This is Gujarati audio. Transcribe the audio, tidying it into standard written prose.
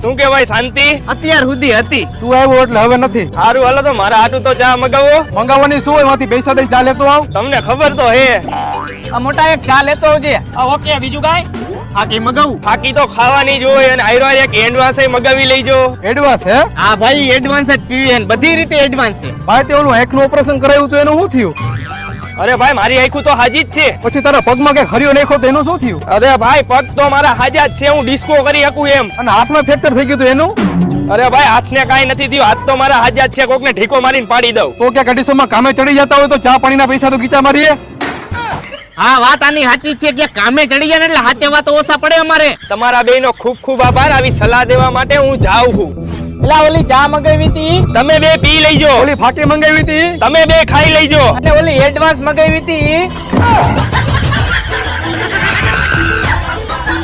શું કે ભાઈ શાંતિ? અત્યાર સુધી હતી. તું આવ્યો એટલે હવે નથી. સારું હાલો તો મારા હાટુ તો ચા મગાવો. મંગાવવાની શું હોય? એમાંથી પૈસા દઈ ચા લેતો આવ. તમને ખબર તો હે. આ મોટા એક ચા લેતો આવજે. ઓકે બીજું કાંઈ? હા કે મગાવું? ફાકી તો ખાવાની જ હોય અને આયરો એક એડવાન્સ મગાવી લેજો. એડવાન્સ હે? હા ભાઈ એડવાન્સ જ પીવી હે, બધી રીતે એડવાન્સ છે. ભાઈ તે ઓલું આંખનું ઓપરેશન કરાવ્યું તો એનું શું થયું? અરે ભાઈ મારી આંખું તો હાજી જ છે. પછી તારા પગમાં કઈ હરિયો નાખ્યો તો એનું શું થયું? અરે ભાઈ પગ તો મારા હાજા જ છે, હું ડિસ્કો કરી શકું એમ. અને હાથમાં ફ્રેક્ચર થઈ ગયું તો એનું? અરે ભાઈ હાથને કાંઈ નથી થયું, હાથ તો મારા હાજા જ છે, કોકને ઢીકો મારીને પાડી દઉં. તો ક્યાં કડીસોમાં કામે ચડી જતા હોય તો ચા પાણીના પૈસા તો ગીચા મારીએ. હા વાત આની સાચી છે કે કામે ચડી જાય ને એટલે સાચે વાત ઓછા પડે અમારે. તમારા બેયનો ખૂબ ખૂબ આભાર આવી સલાહ દેવા માટે. હું જાઉં છું. એલા ઓલી ચા મગાવી હતી તમે બે પી લઈજો. ઓલી ફાકી મંગાવી હતી તમે બે ખાઈ લઈજો. અને ઓલી એડવાન્સ મગાવી હતી